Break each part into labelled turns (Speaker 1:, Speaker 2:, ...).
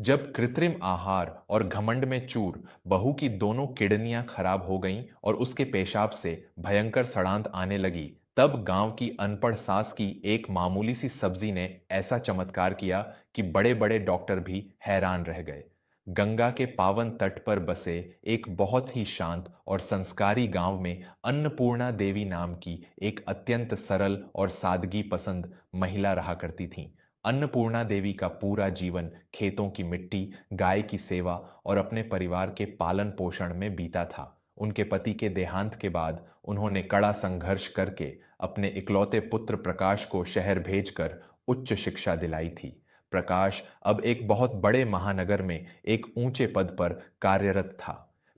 Speaker 1: जब कृत्रिम आहार और घमंड में चूर बहू की दोनों किडनियां खराब हो गईं और उसके पेशाब से भयंकर सड़ांत आने लगी, तब गांव की अनपढ़ सास की एक मामूली सी सब्जी ने ऐसा चमत्कार किया कि बड़े बड़े डॉक्टर भी हैरान रह गए। गंगा के पावन तट पर बसे एक बहुत ही शांत और संस्कारी गांव में अन्नपूर्णा देवी नाम की एक अत्यंत सरल और सादगी पसंद महिला रहा करती थीं। अन्नपूर्णा देवी का पूरा जीवन खेतों की मिट्टी, गाय की सेवा और अपने परिवार के पालन पोषण में बीता था। उनके पति के देहांत के बाद उन्होंने कड़ा संघर्ष करके अपने इकलौते पुत्र प्रकाश को शहर भेजकर उच्च शिक्षा दिलाई थी। प्रकाश अब एक बहुत बड़े महानगर में एक ऊंचे पद पर कार्यरत था।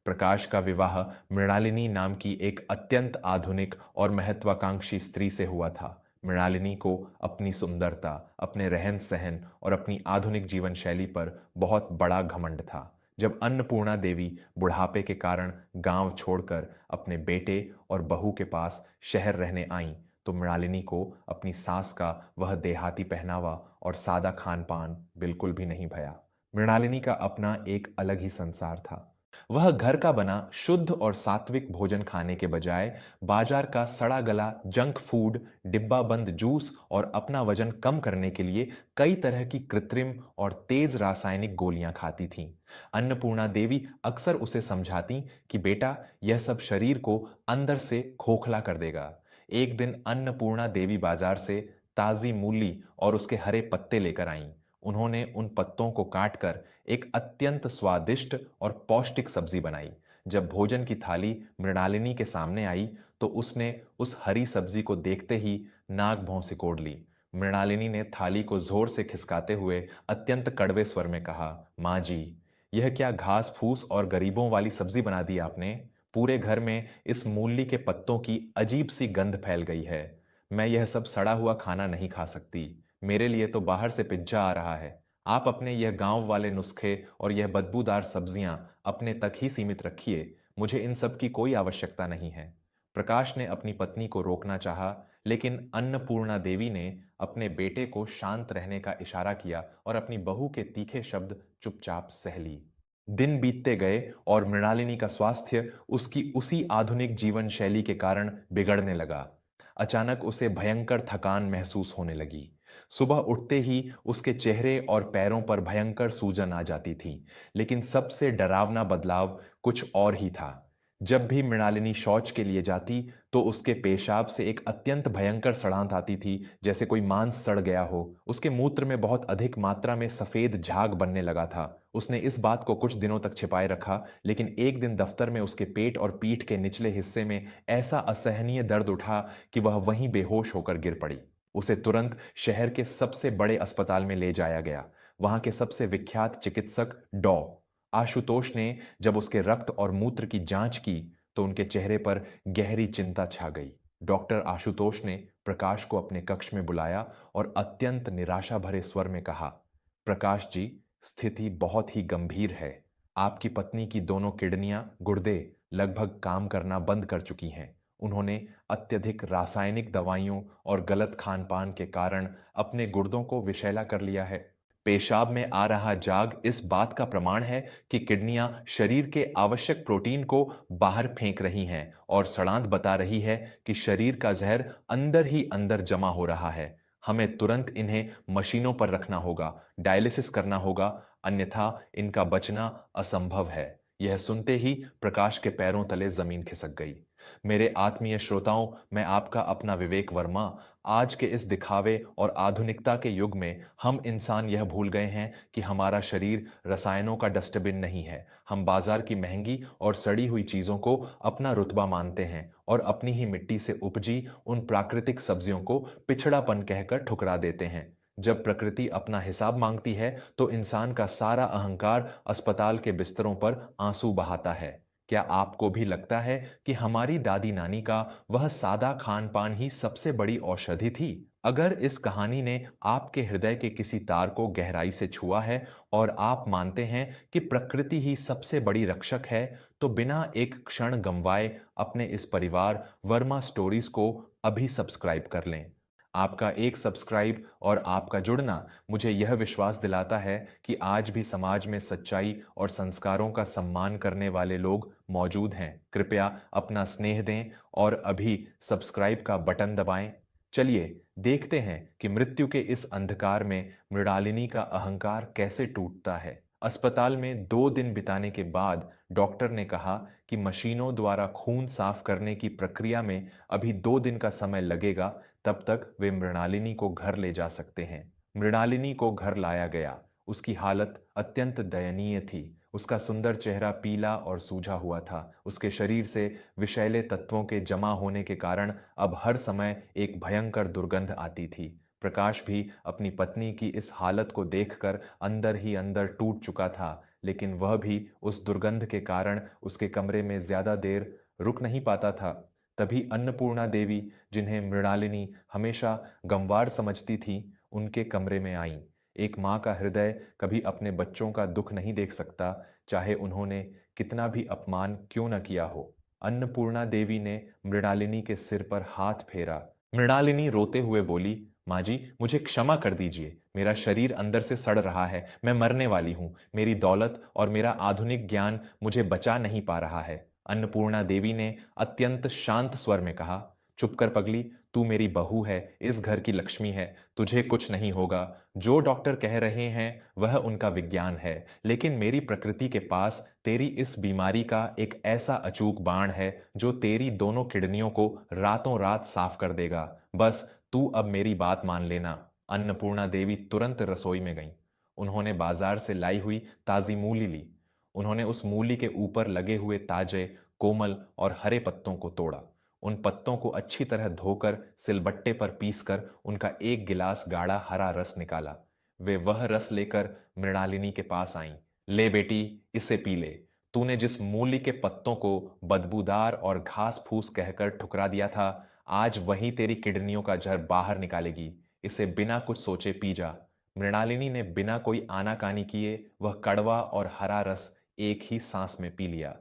Speaker 1: प्रकाश का विवाह मृणालिनी नाम की एक अत्यंत आधुनिक और महत्वाकांक्षी स्त्री से हुआ था। मृणालिनी को अपनी सुंदरता, अपने रहन सहन और अपनी आधुनिक जीवन शैली पर बहुत बड़ा घमंड था। जब अन्नपूर्णा देवी बुढ़ापे के कारण गांव छोड़कर अपने बेटे और बहू के पास शहर रहने आईं, तो मृणालिनी को अपनी सास का वह देहाती पहनावा और सादा खान पान बिल्कुल भी नहीं भया। मृणालिनी का अपना एक अलग ही संसार था। वह घर का बना शुद्ध और सात्विक भोजन खाने के बजाय बाजार का सड़ा गला जंक फूड, डिब्बा बंद जूस और अपना वजन कम करने के लिए कई तरह की कृत्रिम और तेज रासायनिक गोलियां खाती थीं। अन्नपूर्णा देवी अक्सर उसे समझाती कि बेटा, यह सब शरीर को अंदर से खोखला कर देगा। एक दिन अन्नपूर्णा देवी बाजार से ताजी मूली और उसके हरे पत्ते लेकर आईं। उन्होंने उन पत्तों को काटकर एक अत्यंत स्वादिष्ट और पौष्टिक सब्जी बनाई। जब भोजन की थाली मृणालिनी के सामने आई, तो उसने उस हरी सब्जी को देखते ही नाक भौं सिकोड़ ली। मृणालिनी ने थाली को जोर से खिसकाते हुए अत्यंत कड़वे स्वर में कहा, माँ जी, यह क्या घास फूस और गरीबों वाली सब्जी बना दी आपने। पूरे घर में इस मूली के पत्तों की अजीब सी गंध फैल गई है। मैं यह सब सड़ा हुआ खाना नहीं खा सकती। मेरे लिए तो बाहर से पिज्जा आ रहा है। आप अपने यह गांव वाले नुस्खे और यह बदबूदार सब्जियां अपने तक ही सीमित रखिए। मुझे इन सब की कोई आवश्यकता नहीं है। प्रकाश ने अपनी पत्नी को रोकना चाहा, लेकिन अन्नपूर्णा देवी ने अपने बेटे को शांत रहने का इशारा किया और अपनी बहू के तीखे शब्द चुपचाप सह ली। दिन बीतते गए और मृणालिनी का स्वास्थ्य उसकी उसी आधुनिक जीवन शैली के कारण बिगड़ने लगा। अचानक उसे भयंकर थकान महसूस होने लगी। सुबह उठते ही उसके चेहरे और पैरों पर भयंकर सूजन आ जाती थी। लेकिन सबसे डरावना बदलाव कुछ और ही था। जब भी मृणालिनी शौच के लिए जाती, तो उसके पेशाब से एक अत्यंत भयंकर सड़ांत आती थी, जैसे कोई मांस सड़ गया हो। उसके मूत्र में बहुत अधिक मात्रा में सफेद झाग बनने लगा था। उसने इस बात को कुछ दिनों तक छिपाए रखा, लेकिन एक दिन दफ्तर में उसके पेट और पीठ के निचले हिस्से में ऐसा असहनीय दर्द उठा कि वह वहीं बेहोश होकर गिर पड़ी। उसे तुरंत शहर के सबसे बड़े अस्पताल में ले जाया गया। वहां के सबसे विख्यात चिकित्सक डॉ आशुतोष ने जब उसके रक्त और मूत्र की जांच की, तो उनके चेहरे पर गहरी चिंता छा गई। डॉक्टर आशुतोष ने प्रकाश को अपने कक्ष में बुलाया और अत्यंत निराशा भरे स्वर में कहा, प्रकाश जी, स्थिति बहुत ही गंभीर है। आपकी पत्नी की दोनों किडनियां, गुर्दे लगभग काम करना बंद कर चुकी हैं। उन्होंने अत्यधिक रासायनिक दवाइयों और गलत खान पान के कारण अपने गुर्दों को विषैला कर लिया है। पेशाब में आ रहा जाग इस बात का प्रमाण है कि किडनियां शरीर के आवश्यक प्रोटीन को बाहर फेंक रही हैं, और सड़ांत बता रही है कि शरीर का जहर अंदर ही अंदर जमा हो रहा है। हमें तुरंत इन्हें मशीनों पर रखना होगा, डायलिसिस करना होगा, अन्यथा इनका बचना असंभव है। यह सुनते ही प्रकाश के पैरों तले जमीन खिसक गई। मेरे आत्मीय श्रोताओं, मैं आपका अपना विवेक वर्मा। आज के इस दिखावे और आधुनिकता के युग में हम इंसान यह भूल गए हैं कि हमारा शरीर रसायनों का डस्टबिन नहीं है। हम बाजार की महंगी और सड़ी हुई चीजों को अपना रुतबा मानते हैं और अपनी ही मिट्टी से उपजी उन प्राकृतिक सब्जियों को पिछड़ापन कहकर ठुकरा देते हैं। जब प्रकृति अपना हिसाब मांगती है, तो इंसान का सारा अहंकार अस्पताल के बिस्तरों पर आंसू बहाता है। क्या आपको भी लगता है कि हमारी दादी नानी का वह सादा खान पान ही सबसे बड़ी औषधि थी? अगर इस कहानी ने आपके हृदय के किसी तार को गहराई से छुआ है और आप मानते हैं कि प्रकृति ही सबसे बड़ी रक्षक है, तो बिना एक क्षण गंवाए अपने इस परिवार वर्मा स्टोरीज को अभी सब्सक्राइब कर लें। आपका एक सब्सक्राइब और आपका जुड़ना मुझे यह विश्वास दिलाता है कि आज भी समाज में सच्चाई और संस्कारों का सम्मान करने वाले लोग मौजूद हैं। कृपया अपना स्नेह दें और अभी सब्सक्राइब का बटन दबाएं। चलिए देखते हैं कि मृत्यु के इस अंधकार में मृणालिनी का अहंकार कैसे टूटता है। अस्पताल में 2 दिन बिताने के बाद डॉक्टर ने कहा कि मशीनों द्वारा खून साफ करने की प्रक्रिया में अभी 2 दिन का समय लगेगा, तब तक वे मृणालिनी को घर ले जा सकते हैं। मृणालिनी को घर लाया गया। उसकी हालत अत्यंत दयनीय थी। उसका सुंदर चेहरा पीला और सूजा हुआ था। उसके शरीर से विषैले तत्वों के जमा होने के कारण अब हर समय एक भयंकर दुर्गंध आती थी। प्रकाश भी अपनी पत्नी की इस हालत को देखकर अंदर ही अंदर टूट चुका था, लेकिन वह भी उस दुर्गंध के कारण उसके कमरे में ज्यादा देर रुक नहीं पाता था। तभी अन्नपूर्णा देवी, जिन्हें मृणालिनी हमेशा गंवार समझती थी, उनके कमरे में आईं। एक माँ का हृदय कभी अपने बच्चों का दुख नहीं देख सकता, चाहे उन्होंने कितना भी अपमान क्यों न किया हो। अन्नपूर्णा देवी ने मृणालिनी के सिर पर हाथ फेरा। मृणालिनी रोते हुए बोली, माँ जी, मुझे क्षमा कर दीजिए। मेरा शरीर अंदर से सड़ रहा है। मैं मरने वाली हूँ। मेरी दौलत और मेरा आधुनिक ज्ञान मुझे बचा नहीं पा रहा है। अन्नपूर्णा देवी ने अत्यंत शांत स्वर में कहा, चुप कर पगली, तू मेरी बहू है, इस घर की लक्ष्मी है। तुझे कुछ नहीं होगा। जो डॉक्टर कह रहे हैं वह उनका विज्ञान है, लेकिन मेरी प्रकृति के पास तेरी इस बीमारी का एक ऐसा अचूक बाण है जो तेरी दोनों किडनियों को रातों रात साफ कर देगा। बस तू अब मेरी बात मान लेना। अन्नपूर्णा देवी तुरंत रसोई में गईं। उन्होंने बाजार से लाई हुई ताजी मूली ली। उन्होंने उस मूली के ऊपर लगे हुए ताजे, कोमल और हरे पत्तों को तोड़ा। उन पत्तों को अच्छी तरह धोकर सिलबट्टे पर पीसकर उनका एक गिलास गाढ़ा हरा रस निकाला। वे वह रस लेकर मृणालिनी के पास आईं। ले बेटी, इसे पी ले। तूने जिस मूली के पत्तों को बदबूदार और घास फूस कहकर ठुकरा दिया था, आज वही तेरी किडनियों का जहर बाहर निकालेगी। इसे बिना कुछ सोचे पी जा। मृणालिनी ने बिना कोई आनाकानी किए वह कड़वा और हरा रस एक ही सांस में पी लिया।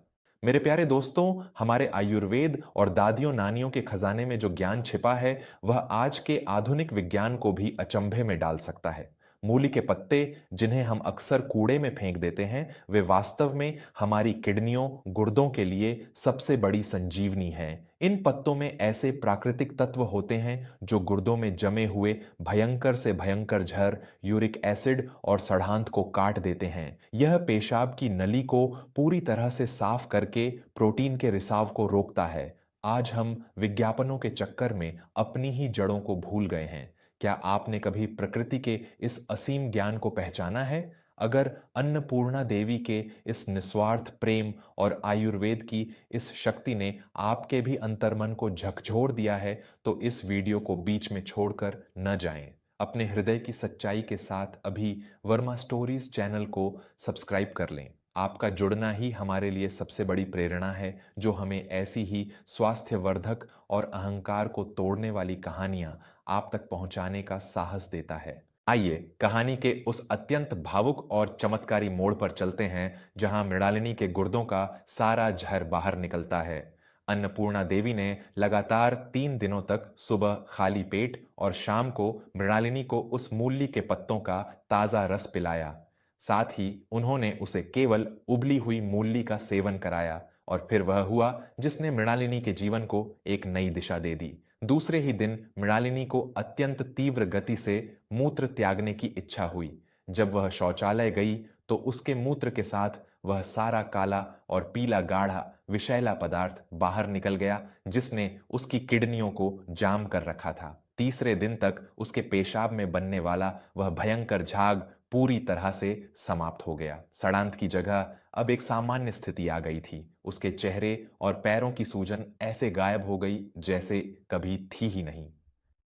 Speaker 1: मेरे प्यारे दोस्तों, हमारे आयुर्वेद और दादियों नानियों के खजाने में जो ज्ञान छिपा है वह आज के आधुनिक विज्ञान को भी अचंभे में डाल सकता है। मूली के पत्ते, जिन्हें हम अक्सर कूड़े में फेंक देते हैं, वे वास्तव में हमारी किडनियों, गुर्दों के लिए सबसे बड़ी संजीवनी हैं। इन पत्तों में ऐसे प्राकृतिक तत्व होते हैं जो गुर्दों में जमे हुए भयंकर से भयंकर जहर, यूरिक एसिड और सड़ांत को काट देते हैं। यह पेशाब की नली को पूरी तरह से साफ करके प्रोटीन के रिसाव को रोकता है। आज हम विज्ञापनों के चक्कर में अपनी ही जड़ों को भूल गए हैं। क्या आपने कभी प्रकृति के इस असीम ज्ञान को पहचाना है? अगर अन्नपूर्णा देवी के इस निस्वार्थ प्रेम और आयुर्वेद की इस शक्ति ने आपके भी अंतर्मन को झकझोर दिया है, तो इस वीडियो को बीच में छोड़कर न जाएं। अपने हृदय की सच्चाई के साथ अभी वर्मा स्टोरीज चैनल को सब्सक्राइब कर लें। आपका जुड़ना ही हमारे लिए सबसे बड़ी प्रेरणा है, जो हमें ऐसी ही स्वास्थ्यवर्धक और अहंकार को तोड़ने वाली कहानियां आप तक पहुंचाने का साहस देता है। आइए कहानी के उस अत्यंत भावुक और चमत्कारी मोड़ पर चलते हैं जहां मृणालिनी के गुर्दों का सारा जहर बाहर निकलता है। अन्नपूर्णा देवी ने लगातार 3 दिनों तक सुबह खाली पेट और शाम को मृणालिनी को उस मूली के पत्तों का ताजा रस पिलाया। साथ ही उन्होंने उसे केवल उबली हुई मूली का सेवन कराया, और फिर वह हुआ जिसने मृणालिनी के जीवन को एक नई दिशा दे दी। दूसरे ही दिन मृणालिनी को अत्यंत तीव्र गति से मूत्र त्यागने की इच्छा हुई। जब वह शौचालय गई तो उसके मूत्र के साथ वह सारा काला और पीला गाढ़ा विषैला पदार्थ बाहर निकल गया, जिसने उसकी किडनियों को जाम कर रखा था। तीसरे दिन तक उसके पेशाब में बनने वाला वह भयंकर झाग पूरी तरह से समाप्त हो गया। सड़ांत की जगह अब एक सामान्य स्थिति आ गई थी। उसके चेहरे और पैरों की सूजन ऐसे गायब हो गई जैसे कभी थी ही नहीं।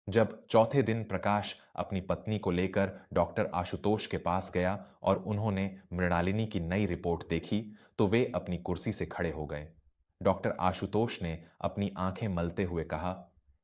Speaker 1: जब चौथे दिन प्रकाश अपनी पत्नी को लेकर डॉक्टर आशुतोष के पास गया और उन्होंने मृणालिनी की नई रिपोर्ट देखी, तो वे अपनी कुर्सी से खड़े हो गए। डॉक्टर आशुतोष ने अपनी आंखें मलते हुए कहा,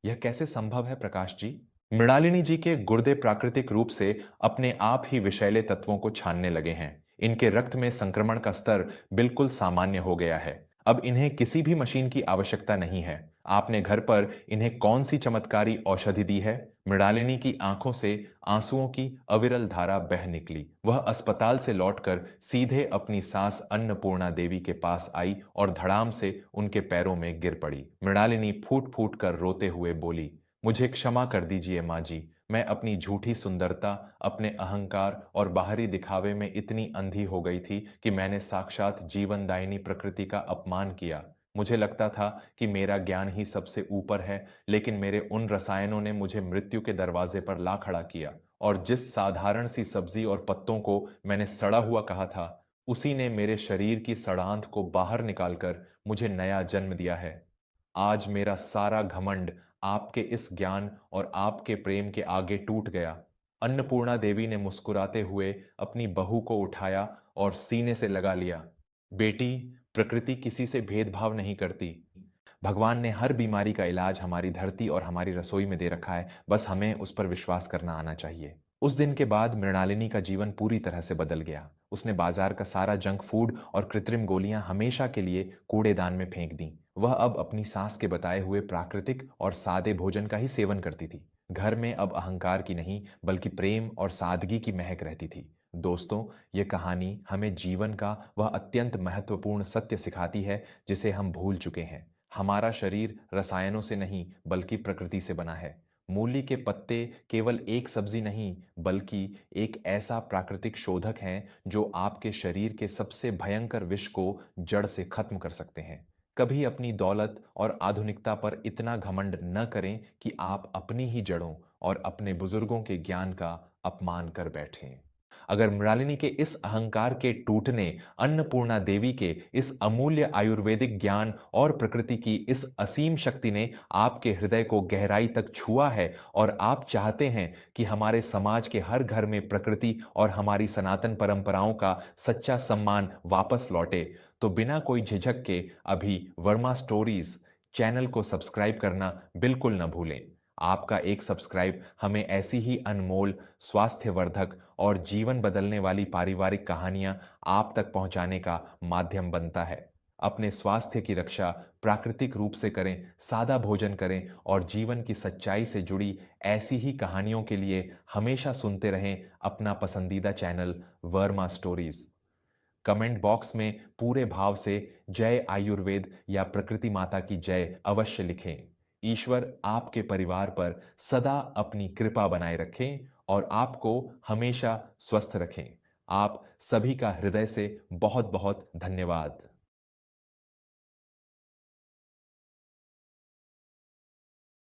Speaker 1: यह कैसे संभव है प्रकाश जी? मृणालिनी जी के गुर्दे प्राकृतिक रूप से अपने आप ही विषैले तत्वों को छानने लगे हैं। इनके रक्त में संक्रमण का स्तर बिल्कुल सामान्य हो गया है। अब इन्हें किसी भी मशीन की आवश्यकता नहीं है। आपने घर पर इन्हें कौन सी चमत्कारी औषधि दी है? मृणालिनी की आंखों से आंसुओं की अविरल धारा बह निकली। वह अस्पताल से लौटकर सीधे अपनी सास अन्नपूर्णा देवी के पास आई और धड़ाम से उनके पैरों में गिर पड़ी। मृणालिनी फूट फूट कर रोते हुए बोली, मुझे क्षमा कर दीजिए माँ जी। मैं अपनी झूठी सुंदरता, अपने अहंकार और बाहरी दिखावे में इतनी अंधी हो गई थी कि मैंने साक्षात जीवनदायिनी प्रकृति का अपमान किया। मुझे लगता था कि मेरा ज्ञान ही सबसे ऊपर है, लेकिन मेरे उन रसायनों ने मुझे मृत्यु के दरवाजे पर ला खड़ा किया। और जिस साधारण सी सब्जी और पत्तों को मैंने सड़ा हुआ कहा था, उसी ने मेरे शरीर की सड़ांध को बाहर निकालकर मुझे नया जन्म दिया है। आज मेरा सारा घमंड आपके इस ज्ञान और आपके प्रेम के आगे टूट गया। अन्नपूर्णा देवी ने मुस्कुराते हुए अपनी बहू को उठाया और सीने से लगा लिया। बेटी, प्रकृति किसी से भेदभाव नहीं करती। भगवान ने हर बीमारी का इलाज हमारी धरती और हमारी रसोई में दे रखा है, बस हमें उस पर विश्वास करना आना चाहिए। उस दिन के बाद मृणालिनी का जीवन पूरी तरह से बदल गया। उसने बाजार का सारा जंक फूड और कृत्रिम गोलियां हमेशा के लिए कूड़ेदान में फेंक दी। वह अब अपनी सास के बताए हुए प्राकृतिक और सादे भोजन का ही सेवन करती थी। घर में अब अहंकार की नहीं, बल्कि प्रेम और सादगी की महक रहती थी। दोस्तों, ये कहानी हमें जीवन का वह अत्यंत महत्वपूर्ण सत्य सिखाती है जिसे हम भूल चुके हैं। हमारा शरीर रसायनों से नहीं, बल्कि प्रकृति से बना है। मूली के पत्ते केवल एक सब्जी नहीं, बल्कि एक ऐसा प्राकृतिक शोधक है जो आपके शरीर के सबसे भयंकर विष को जड़ से खत्म कर सकते हैं। कभी अपनी दौलत और आधुनिकता पर इतना घमंड न करें कि आप अपनी ही जड़ों और अपने बुजुर्गों के ज्ञान का अपमान कर बैठें। अगर मृणालिनी के इस अहंकार के टूटने, अन्नपूर्णा देवी के इस अमूल्य आयुर्वेदिक ज्ञान और प्रकृति की इस असीम शक्ति ने आपके हृदय को गहराई तक छुआ है और आप चाहते हैं कि हमारे समाज के हर घर में प्रकृति और हमारी सनातन परंपराओं का सच्चा सम्मान वापस लौटे, तो बिना कोई झिझक के अभी वर्मा स्टोरीज चैनल को सब्सक्राइब करना बिल्कुल न भूलें। आपका एक सब्सक्राइब हमें ऐसी ही अनमोल, स्वास्थ्यवर्धक और जीवन बदलने वाली पारिवारिक कहानियां आप तक पहुंचाने का माध्यम बनता है। अपने स्वास्थ्य की रक्षा प्राकृतिक रूप से करें, सादा भोजन करें और जीवन की सच्चाई से जुड़ी ऐसी ही कहानियों के लिए हमेशा सुनते रहें अपना पसंदीदा channel Verma stories. Comment box में पूरे भाव से जय आयुर्वेद या प्रकृति माता की जय अवश्य लिखें। ईश्वर आपके परिवार पर सदा अपनी कृपा बनाए रखें और आपको हमेशा स्वस्थ रखें। आप सभी का हृदय से बहुत बहुत धन्यवाद।